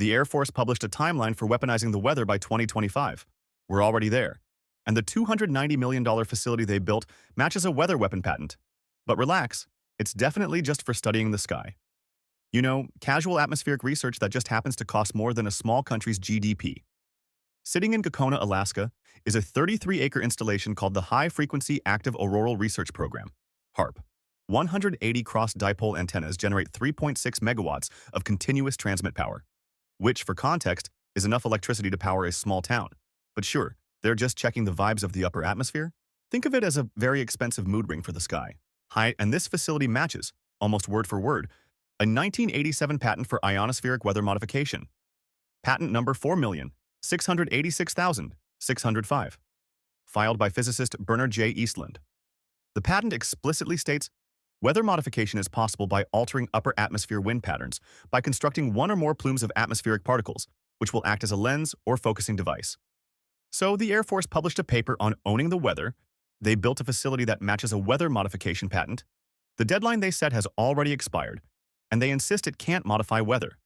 The Air Force published a timeline for weaponizing the weather by 2025. We're already there. And the $290 million facility they built matches a weather weapon patent. But relax, it's definitely just for studying the sky. You know, casual atmospheric research that just happens to cost more than a small country's GDP. Sitting in Gakona, Alaska, is a 33-acre installation called the High Frequency Active Auroral Research Program, HARP. 180 cross-dipole antennas generate 3.6 megawatts of continuous transmit power, which, for context, is enough electricity to power a small town. But sure, they're just checking the vibes of the upper atmosphere. Think of it as a very expensive mood ring for the sky. And this facility matches, almost word for word, a 1987 patent for ionospheric weather modification. Patent number 4,686,605. Filed by physicist Bernard J. Eastland. The patent explicitly states, weather modification is possible by altering upper atmosphere wind patterns by constructing one or more plumes of atmospheric particles, which will act as a lens or focusing device. So the Air Force published a paper on owning the weather. They built a facility that matches a weather modification patent. The deadline they set has already expired, and they insist it can't modify weather.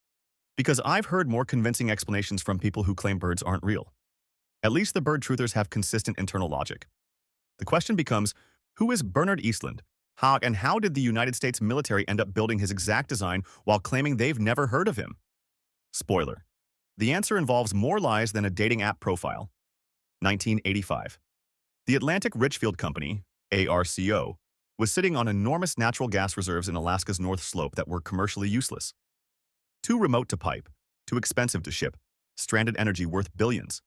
Because I've heard more convincing explanations from people who claim birds aren't real. At least the bird truthers have consistent internal logic. The question becomes, who is Bernard Eastland? How did the United States military end up building his exact design while claiming they've never heard of him? Spoiler. The answer involves more lies than a dating app profile. 1985. The Atlantic Richfield Company, ARCO, was sitting on enormous natural gas reserves in Alaska's North Slope that were commercially useless. Too remote to pipe, too expensive to ship, stranded energy worth billions.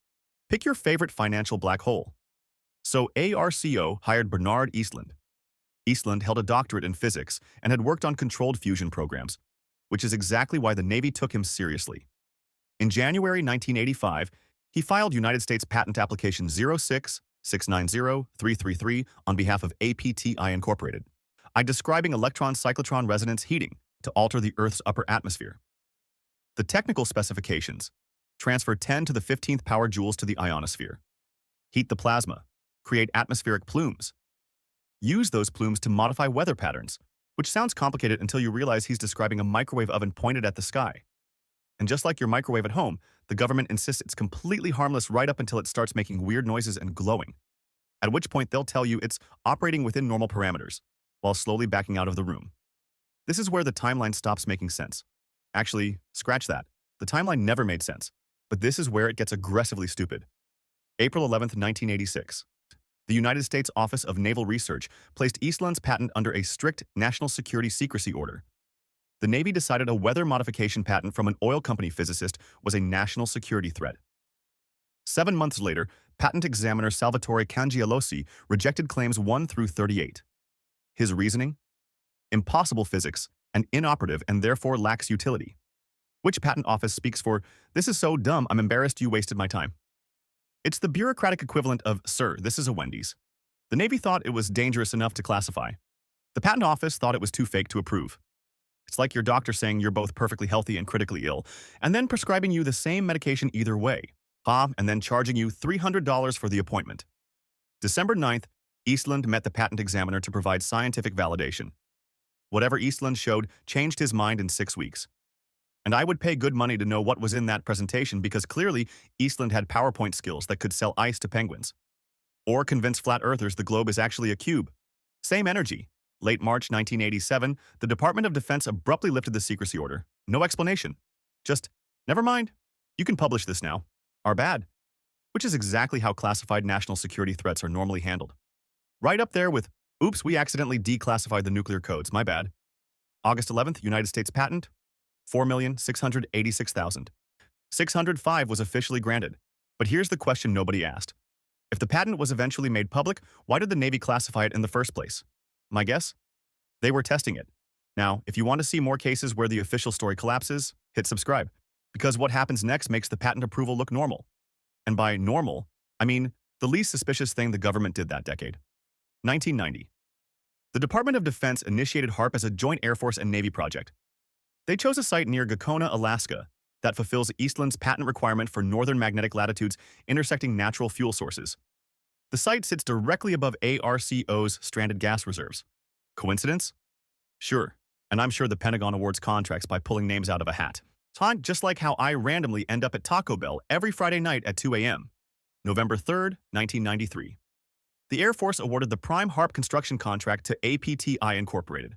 Pick your favorite financial black hole. So ARCO hired Bernard Eastland. Eastland held a doctorate in physics and had worked on controlled fusion programs, which is exactly why the Navy took him seriously. In January 1985, he filed United States Patent Application 06690333 on behalf of APTI Incorporated, describing electron cyclotron resonance heating to alter the Earth's upper atmosphere. The technical specifications: transfer 10 to the 15th power joules to the ionosphere, heat the plasma, create atmospheric plumes, use those plumes to modify weather patterns, which sounds complicated until you realize he's describing a microwave oven pointed at the sky. And just like your microwave at home, the government insists it's completely harmless right up until it starts making weird noises and glowing, at which point they'll tell you it's operating within normal parameters, while slowly backing out of the room. This is where the timeline stops making sense. Actually, scratch that. The timeline never made sense, but this is where it gets aggressively stupid. April 11, 1986. The United States Office of Naval Research placed Eastland's patent under a strict national security secrecy order. The Navy decided a weather modification patent from an oil company physicist was a national security threat. 7 months later, patent examiner Salvatore Cangialosi rejected claims 1 through 38. His reasoning? Impossible physics, and inoperative and therefore lacks utility. Which patent office speaks for, "This is so dumb, I'm embarrassed you wasted my time"? It's the bureaucratic equivalent of, "Sir, this is a Wendy's." The Navy thought it was dangerous enough to classify. The patent office thought it was too fake to approve. It's like your doctor saying you're both perfectly healthy and critically ill, and then prescribing you the same medication either way, and then charging you $300 for the appointment. December 9th, Eastland met the patent examiner to provide scientific validation. Whatever Eastland showed changed his mind in 6 weeks. And I would pay good money to know what was in that presentation because clearly Eastland had PowerPoint skills that could sell ice to penguins. Or convince flat earthers the globe is actually a cube. Same energy. Late March 1987, the Department of Defense abruptly lifted the secrecy order. No explanation. Just, never mind. You can publish this now. Our bad. Which is exactly how classified national security threats are normally handled. Right up there with, oops, we accidentally declassified the nuclear codes, my bad. August 11th, United States patent, 4,686,000. 605 was officially granted. But here's the question nobody asked. If the patent was eventually made public, why did the Navy classify it in the first place? My guess? They were testing it. Now, if you want to see more cases where the official story collapses, hit subscribe. Because what happens next makes the patent approval look normal. And by normal, I mean the least suspicious thing the government did that decade. 1990. The Department of Defense initiated HARP as a joint Air Force and Navy project. They chose a site near Gakona, Alaska, that fulfills Eastland's patent requirement for northern magnetic latitudes intersecting natural fuel sources. The site sits directly above ARCO's stranded gas reserves. Coincidence? Sure, and I'm sure the Pentagon awards contracts by pulling names out of a hat. Just like how I randomly end up at Taco Bell every Friday night at 2 a.m. November 3rd, 1993. The Air Force awarded the prime HARP construction contract to APTI Incorporated,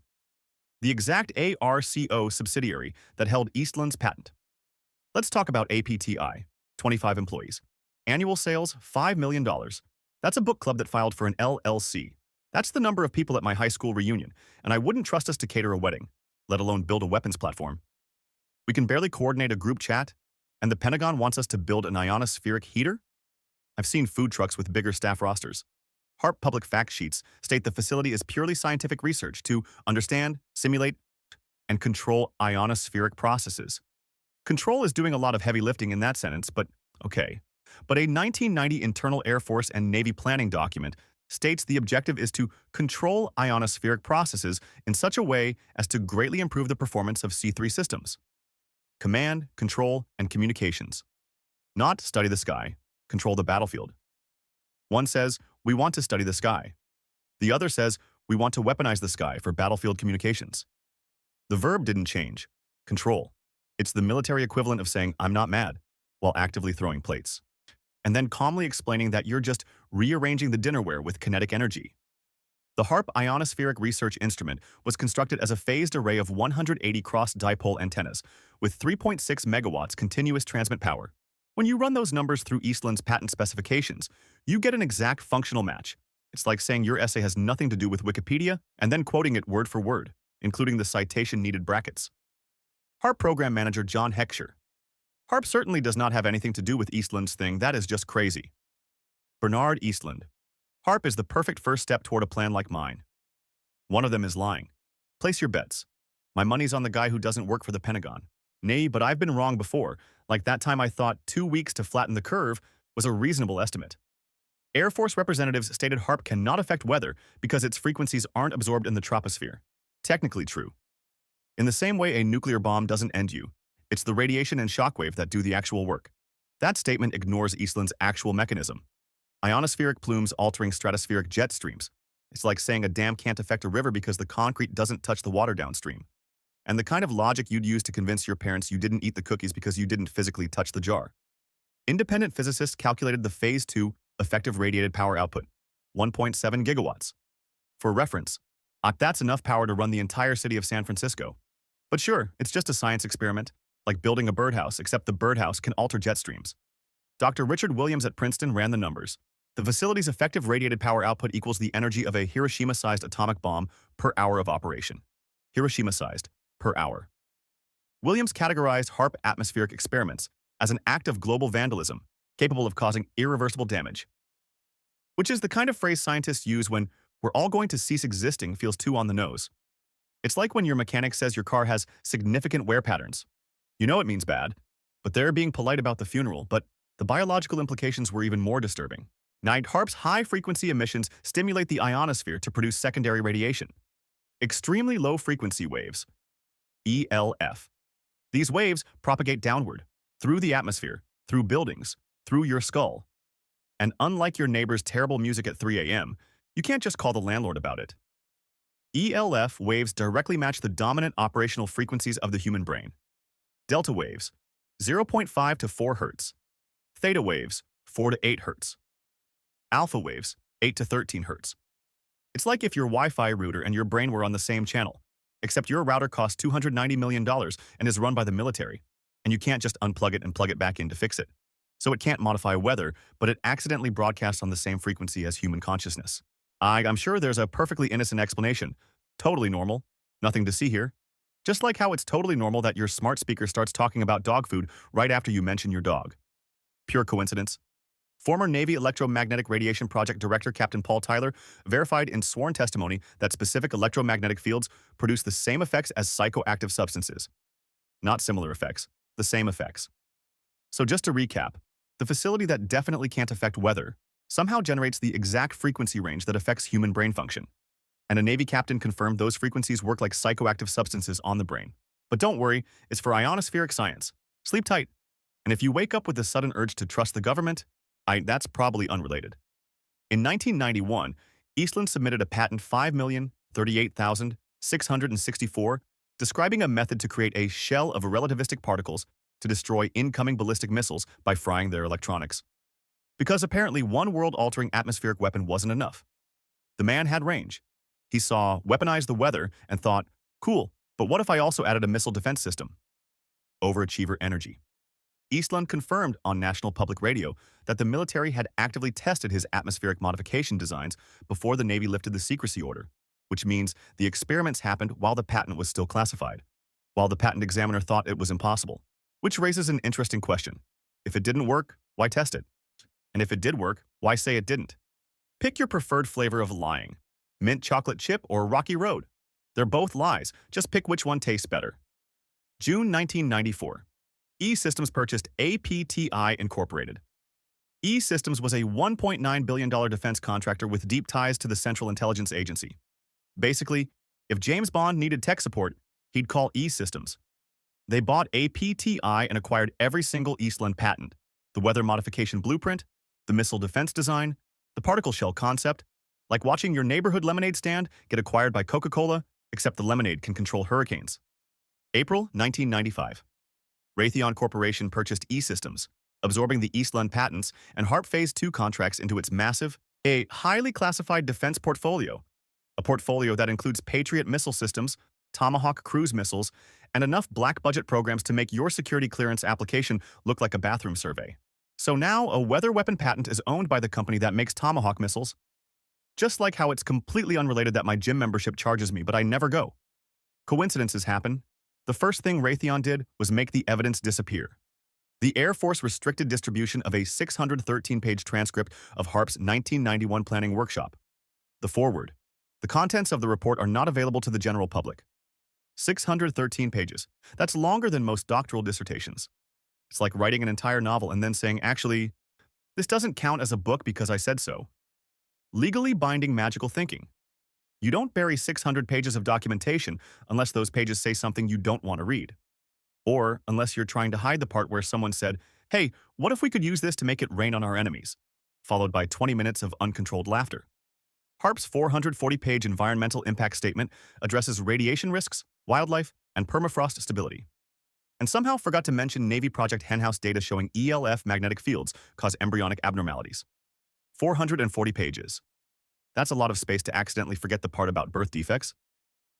the exact ARCO subsidiary that held Eastland's patent. Let's talk about APTI. 25 employees. Annual sales, $5 million. That's a book club that filed for an LLC. That's the number of people at my high school reunion, and I wouldn't trust us to cater a wedding, let alone build a weapons platform. We can barely coordinate a group chat, and the Pentagon wants us to build an ionospheric heater? I've seen food trucks with bigger staff rosters. HARP public fact sheets state the facility is purely scientific research to understand, simulate, and control ionospheric processes. Control is doing a lot of heavy lifting in that sentence, but okay. But a 1990 Internal Air Force and Navy planning document states the objective is to control ionospheric processes in such a way as to greatly improve the performance of C3 systems. Command, control, and communications. Not study the sky, control the battlefield. One says, we want to study the sky. The other says, we want to weaponize the sky for battlefield communications. The verb didn't change. Control. It's the military equivalent of saying, I'm not mad, while actively throwing plates. And then calmly explaining that you're just rearranging the dinnerware with kinetic energy. The HARP ionospheric research instrument was constructed as a phased array of 180 cross-dipole antennas with 3.6 megawatts continuous transmit power. When you run those numbers through Eastland's patent specifications, you get an exact functional match. It's like saying your essay has nothing to do with Wikipedia and then quoting it word for word, including the citation-needed brackets. HARP Program Manager John Heckscher. HARP certainly does not have anything to do with Eastland's thing. That is just crazy. Bernard Eastland. HARP is the perfect first step toward a plan like mine. One of them is lying. Place your bets. My money's on the guy who doesn't work for the Pentagon. Nay, but I've been wrong before, like that time I thought 2 weeks to flatten the curve was a reasonable estimate. Air Force representatives stated HARP cannot affect weather because its frequencies aren't absorbed in the troposphere. Technically true. In the same way a nuclear bomb doesn't end you, it's the radiation and shockwave that do the actual work. That statement ignores Eastland's actual mechanism. Ionospheric plumes altering stratospheric jet streams. It's like saying a dam can't affect a river because the concrete doesn't touch the water downstream. And the kind of logic you'd use to convince your parents you didn't eat the cookies because you didn't physically touch the jar. Independent physicists calculated the Phase 2 effective radiated power output, 1.7 gigawatts. For reference, that's enough power to run the entire city of San Francisco. But sure, it's just a science experiment, like building a birdhouse, except the birdhouse can alter jet streams. Dr. Richard Williams at Princeton ran the numbers. The facility's effective radiated power output equals the energy of a Hiroshima-sized atomic bomb per hour of operation. Hiroshima-sized, per hour. Williams categorized HARP atmospheric experiments as an act of global vandalism, capable of causing irreversible damage. Which is the kind of phrase scientists use when we're all going to cease existing feels too on the nose. It's like when your mechanic says your car has significant wear patterns. You know it means bad, but they're being polite about the funeral, but the biological implications were even more disturbing. HARP's high-frequency emissions stimulate the ionosphere to produce secondary radiation. Extremely low-frequency waves, ELF. These waves propagate downward, through the atmosphere, through buildings, through your skull. And unlike your neighbor's terrible music at 3 a.m., you can't just call the landlord about it. ELF waves directly match the dominant operational frequencies of the human brain. Delta waves, 0.5 to 4 Hz. Theta waves, 4 to 8 Hz. Alpha waves, 8 to 13 Hz. It's like if your Wi-Fi router and your brain were on the same channel, except your router costs $290 million and is run by the military, and you can't just unplug it and plug it back in to fix it. So it can't modify weather, but it accidentally broadcasts on the same frequency as human consciousness. I'm sure there's a perfectly innocent explanation. Totally normal. Nothing to see here. Just like how it's totally normal that your smart speaker starts talking about dog food right after you mention your dog. Pure coincidence. Former Navy Electromagnetic Radiation Project Director Captain Paul Tyler verified in sworn testimony that specific electromagnetic fields produce the same effects as psychoactive substances. Not similar effects, the same effects. So just to recap, the facility that definitely can't affect weather somehow generates the exact frequency range that affects human brain function. And a Navy captain confirmed those frequencies work like psychoactive substances on the brain. But don't worry, it's for ionospheric science. Sleep tight. And if you wake up with a sudden urge to trust the government, that's probably unrelated. In 1991, Eastland submitted a patent 5,038,664 describing a method to create a shell of relativistic particles to destroy incoming ballistic missiles by frying their electronics. Because apparently one world-altering atmospheric weapon wasn't enough. The man had range. He saw weaponize the weather and thought, cool, but what if I also added a missile defense system? Overachiever energy. Eastland confirmed on National Public Radio that the military had actively tested his atmospheric modification designs before the Navy lifted the secrecy order, which means the experiments happened while the patent was still classified, while the patent examiner thought it was impossible, which raises an interesting question. If it didn't work, why test it? And if it did work, why say it didn't? Pick your preferred flavor of lying, mint chocolate chip or rocky road. They're both lies, just pick which one tastes better. June 1994. E-Systems purchased APTI Incorporated. E-Systems was a $1.9 billion defense contractor with deep ties to the Central Intelligence Agency. Basically, if James Bond needed tech support, he'd call E-Systems. They bought APTI and acquired every single Eastland patent, the weather modification blueprint, the missile defense design, the particle shell concept, like watching your neighborhood lemonade stand get acquired by Coca-Cola, except the lemonade can control hurricanes. April 1995. Raytheon Corporation purchased E-Systems, absorbing the Eastland patents and HARP Phase 2 contracts into its massive, highly classified defense portfolio, a portfolio that includes Patriot missile systems, Tomahawk cruise missiles, and enough black-budget programs to make your security clearance application look like a bathroom survey. So now a weather weapon patent is owned by the company that makes Tomahawk missiles. Just like how it's completely unrelated that my gym membership charges me, but I never go. Coincidences happen. The first thing Raytheon did was make the evidence disappear. The Air Force restricted distribution of a 613-page transcript of HARP's 1991 planning workshop. The foreword. The contents of the report are not available to the general public. 613 pages. That's longer than most doctoral dissertations. It's like writing an entire novel and then saying, actually, this doesn't count as a book because I said so. Legally binding magical thinking. You don't bury 600 pages of documentation unless those pages say something you don't want to read. Or unless you're trying to hide the part where someone said, hey, what if we could use this to make it rain on our enemies? Followed by 20 minutes of uncontrolled laughter. HARP's 440-page environmental impact statement addresses radiation risks, wildlife, and permafrost stability. And somehow forgot to mention Navy Project Henhouse data showing ELF magnetic fields cause embryonic abnormalities. 440 pages. That's a lot of space to accidentally forget the part about birth defects.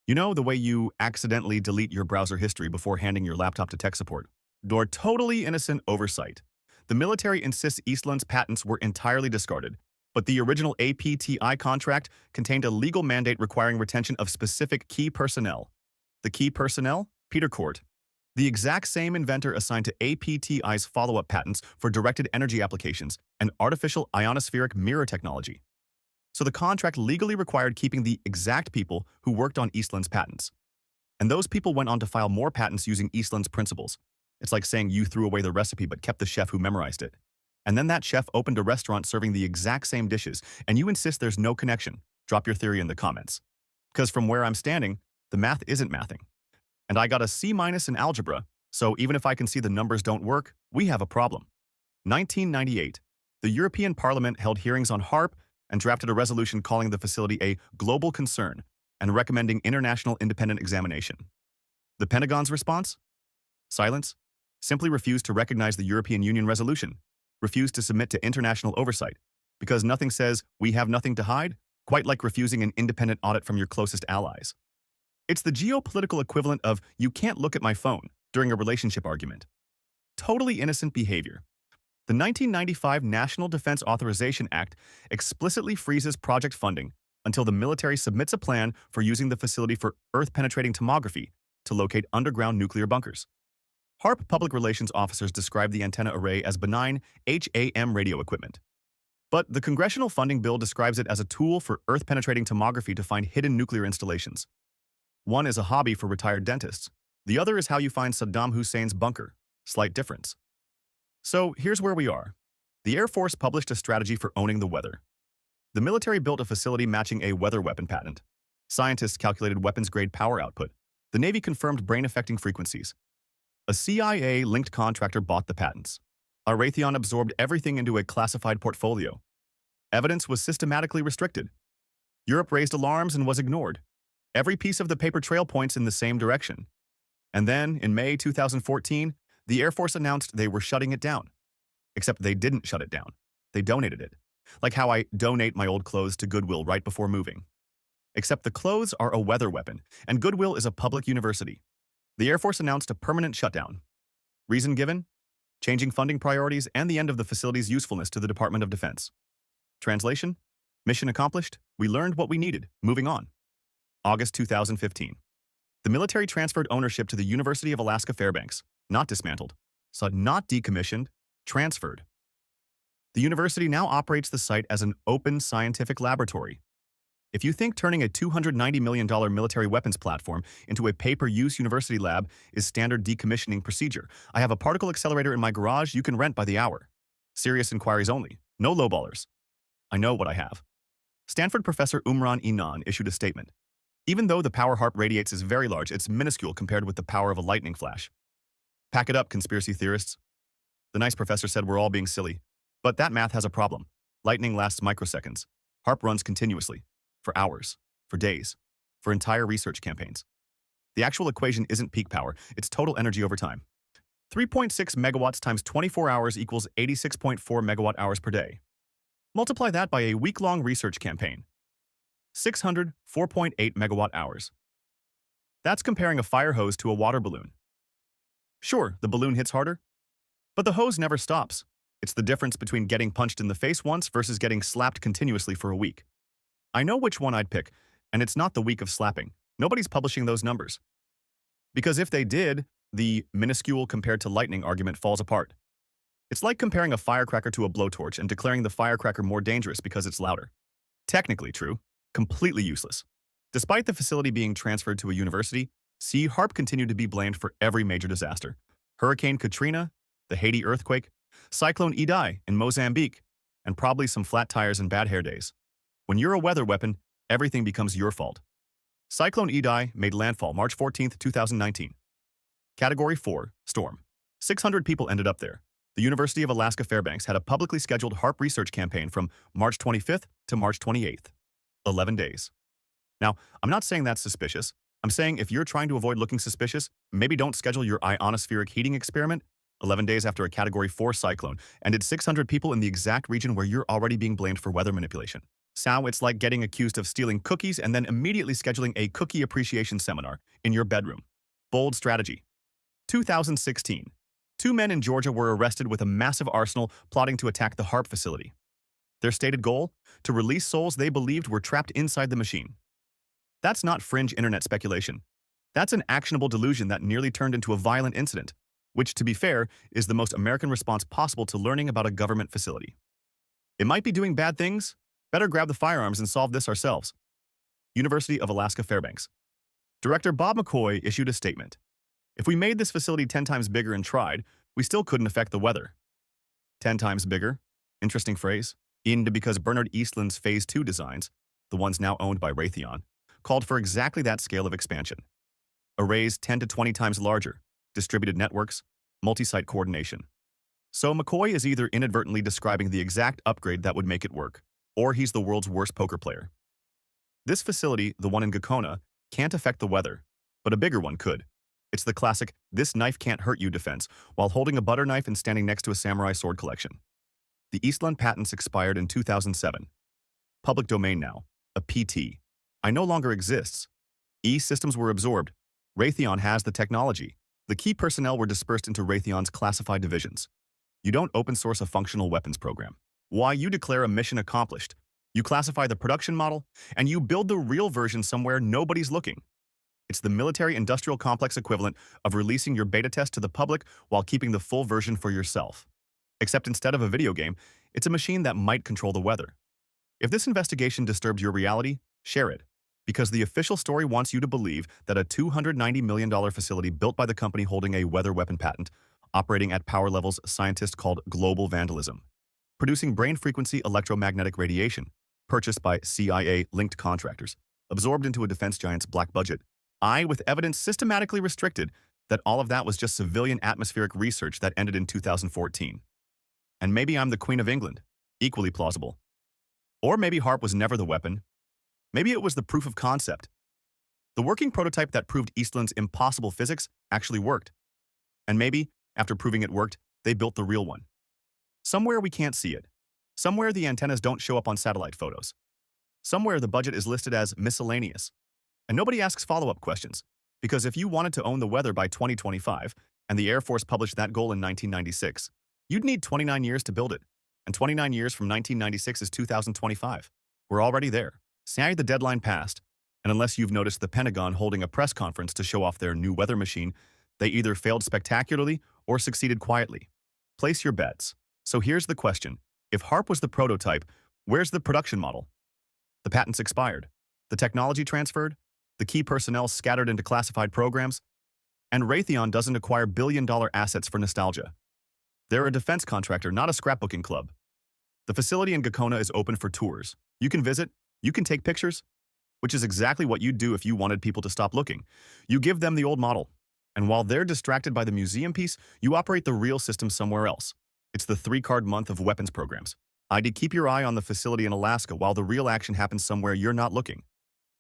You know, the way you accidentally delete your browser history before handing your laptop to tech support. Door totally innocent oversight. The military insists Eastland's patents were entirely discarded, but the original APTI contract contained a legal mandate requiring retention of specific key personnel. The key personnel? Peter Court, the exact same inventor assigned to APTI's follow-up patents for directed energy applications and artificial ionospheric mirror technology. So the contract legally required keeping the exact people who worked on Eastland's patents. And those people went on to file more patents using Eastland's principles. It's like saying you threw away the recipe but kept the chef who memorized it. And then that chef opened a restaurant serving the exact same dishes, and you insist there's no connection. Drop your theory in the comments. Because from where I'm standing, the math isn't mathing. And I got a C- in algebra, so even if I can see the numbers don't work, we have a problem. 1998. The European Parliament held hearings on HARP and drafted a resolution calling the facility a global concern and recommending international independent examination. The Pentagon's response? Silence. Simply refused to recognize the European Union resolution, refused to submit to international oversight, because nothing says we have nothing to hide, quite like refusing an independent audit from your closest allies. It's the geopolitical equivalent of you can't look at my phone during a relationship argument. Totally innocent behavior. The 1995 National Defense Authorization Act explicitly freezes project funding until the military submits a plan for using the facility for Earth-penetrating tomography to locate underground nuclear bunkers. HARP public relations officers described the antenna array as benign HAM radio equipment. But the congressional funding bill describes it as a tool for Earth-penetrating tomography to find hidden nuclear installations. One is a hobby for retired dentists. The other is how you find Saddam Hussein's bunker. Slight difference. So here's where we are. The Air Force published a strategy for owning the weather. The military built a facility matching a weather weapon patent. Scientists calculated weapons-grade power output. The Navy confirmed brain-affecting frequencies. A CIA-linked contractor bought the patents. Raytheon absorbed everything into a classified portfolio. Evidence was systematically restricted. Europe raised alarms and was ignored. Every piece of the paper trail points in the same direction. And then, in May 2014, the Air Force announced they were shutting it down. Except they didn't shut it down. They donated it. Like how I donate my old clothes to Goodwill right before moving. Except the clothes are a weather weapon, and Goodwill is a public university. The Air Force announced a permanent shutdown. Reason given? Changing funding priorities and the end of the facility's usefulness to the Department of Defense. Translation? Mission accomplished. We learned what we needed. Moving on. August 2015. The military transferred ownership to the University of Alaska Fairbanks, not dismantled, so not decommissioned, transferred. The university now operates the site as an open scientific laboratory. If you think turning a $290 million military weapons platform into a pay-per-use university lab is standard decommissioning procedure, I have a particle accelerator in my garage you can rent by the hour. Serious inquiries only, no lowballers. I know what I have. Stanford professor Umran Inan issued a statement. Even though the power HARP radiates is very large, it's minuscule compared with the power of a lightning flash. Pack it up, conspiracy theorists. The nice professor said we're all being silly. But that math has a problem. Lightning lasts microseconds. HARP runs continuously. For hours. For days. For entire research campaigns. The actual equation isn't peak power, it's total energy over time. 3.6 megawatts times 24 hours equals 86.4 megawatt hours per day. Multiply that by a week-long research campaign. 604.8 megawatt hours. That's comparing a fire hose to a water balloon. Sure, the balloon hits harder, but the hose never stops. It's the difference between getting punched in the face once versus getting slapped continuously for a week. I know which one I'd pick, and it's not the week of slapping. Nobody's publishing those numbers. Because if they did, the minuscule compared to lightning argument falls apart. It's like comparing a firecracker to a blowtorch and declaring the firecracker more dangerous because it's louder. Technically true, completely useless. Despite the facility being transferred to a university, HARP continued to be blamed for every major disaster. Hurricane Katrina, the Haiti earthquake, Cyclone Idai in Mozambique, and probably some flat tires and bad hair days. When you're a weather weapon, everything becomes your fault. Cyclone Idai made landfall March 14, 2019. Category 4, storm. 600 people ended up there. The University of Alaska Fairbanks had a publicly scheduled HARP research campaign from March 25th to March 28th. 11 days. Now, I'm not saying that's suspicious. I'm saying if you're trying to avoid looking suspicious, maybe don't schedule your ionospheric heating experiment 11 days after a Category 4 cyclone ended 600 people in the exact region where you're already being blamed for weather manipulation. So it's like getting accused of stealing cookies and then immediately scheduling a cookie appreciation seminar in your bedroom. Bold strategy. 2016. 2 men in Georgia were arrested with a massive arsenal plotting to attack the HARP facility. Their stated goal? To release souls they believed were trapped inside the machine. That's not fringe internet speculation. That's an actionable delusion that nearly turned into a violent incident, which, to be fair, is the most American response possible to learning about a government facility. It might be doing bad things. Better grab the firearms and solve this ourselves. University of Alaska Fairbanks. Director Bob McCoy issued a statement. If we made this facility 10 times bigger and tried, we still couldn't affect the weather. 10 times bigger? Interesting phrase. Because Bernard Eastland's Phase 2 designs, the ones now owned by Raytheon, called for exactly that scale of expansion. Arrays 10 to 20 times larger, distributed networks, multi-site coordination. So McCoy is either inadvertently describing the exact upgrade that would make it work, or he's the world's worst poker player. This facility, the one in Gakona, can't affect the weather, but a bigger one could. It's the classic, this knife can't hurt you defense, while holding a butter knife and standing next to a samurai sword collection. The Eastland patents expired in 2007. Public domain now, a PT. I no longer exists. E-systems were absorbed. Raytheon has the technology. The key personnel were dispersed into Raytheon's classified divisions. You don't open source a functional weapons program. Why, you declare a mission accomplished. You classify the production model, and you build the real version somewhere nobody's looking. It's the military-industrial complex equivalent of releasing your beta test to the public while keeping the full version for yourself. Except instead of a video game, it's a machine that might control the weather. If this investigation disturbed your reality, share it. Because the official story wants you to believe that a $290 million facility built by the company holding a weather weapon patent, operating at power levels scientists called global vandalism, producing brain frequency electromagnetic radiation, purchased by CIA-linked contractors, absorbed into a defense giant's black budget, with evidence systematically restricted that all of that was just civilian atmospheric research that ended in 2014. And maybe I'm the Queen of England, equally plausible. Or maybe HARP was never the weapon. Maybe it was the proof of concept. The working prototype that proved Eastland's impossible physics actually worked. And maybe, after proving it worked, they built the real one. Somewhere we can't see it. Somewhere the antennas don't show up on satellite photos. Somewhere the budget is listed as miscellaneous. And nobody asks follow-up questions, because if you wanted to own the weather by 2025, and the Air Force published that goal in 1996, you'd need 29 years to build it. And 29 years from 1996 is 2025. We're already there. Say the deadline passed, and unless you've noticed the Pentagon holding a press conference to show off their new weather machine, they either failed spectacularly or succeeded quietly. Place your bets. So here's the question. If HARP was the prototype, where's the production model? The patents expired. The technology transferred. The key personnel scattered into classified programs. And Raytheon doesn't acquire billion-dollar assets for nostalgia. They're a defense contractor, not a scrapbooking club. The facility in Gakona is open for tours. You can visit. You can take pictures. Which is exactly what you'd do if you wanted people to stop looking. You give them the old model. And while they're distracted by the museum piece, you operate the real system somewhere else. It's the 3-card month of weapons programs. ID, keep your eye on the facility in Alaska while the real action happens somewhere you're not looking.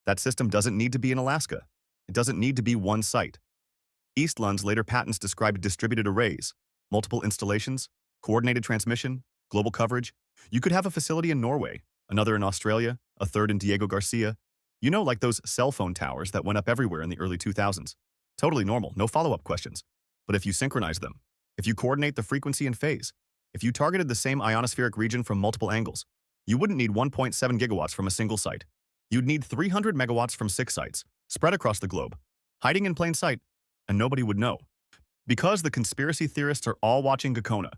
That system doesn't need to be in Alaska. It doesn't need to be one site. Eastland's later patents described distributed arrays, multiple installations, coordinated transmission, global coverage. You could have a facility in Norway, another in Australia, a third in Diego Garcia. You know, like those cell phone towers that went up everywhere in the early 2000s. Totally normal, no follow-up questions. But if you synchronize them, if you coordinate the frequency and phase, if you targeted the same ionospheric region from multiple angles, you wouldn't need 1.7 gigawatts from a single site. You'd need 300 megawatts from 6 sites, spread across the globe, hiding in plain sight, and nobody would know. Because the conspiracy theorists are all watching Gakona.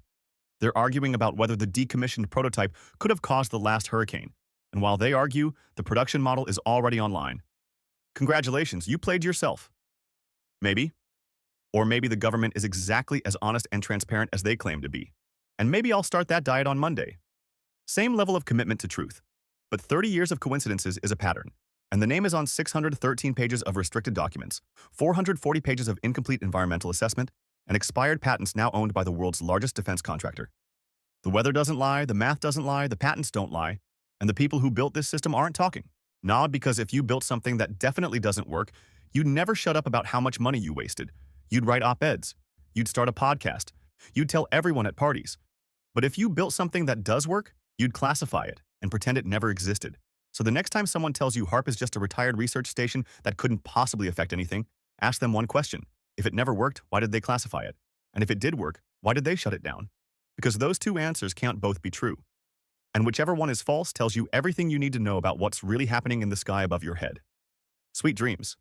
They're arguing about whether the decommissioned prototype could have caused the last hurricane. And while they argue, the production model is already online. Congratulations, you played yourself. Maybe. Or maybe the government is exactly as honest and transparent as they claim to be. And maybe I'll start that diet on Monday. Same level of commitment to truth. But 30 years of coincidences is a pattern. And the name is on 613 pages of restricted documents, 440 pages of incomplete environmental assessment, and expired patents now owned by the world's largest defense contractor. The weather doesn't lie, the math doesn't lie, the patents don't lie. And the people who built this system aren't talking. Nod, because if you built something that definitely doesn't work, you'd never shut up about how much money you wasted. You'd write op-eds. You'd start a podcast. You'd tell everyone at parties. But if you built something that does work, you'd classify it and pretend it never existed. So the next time someone tells you HARP is just a retired research station that couldn't possibly affect anything, ask them one question. If it never worked, why did they classify it? And if it did work, why did they shut it down? Because those two answers can't both be true. And whichever one is false tells you everything you need to know about what's really happening in the sky above your head. Sweet dreams.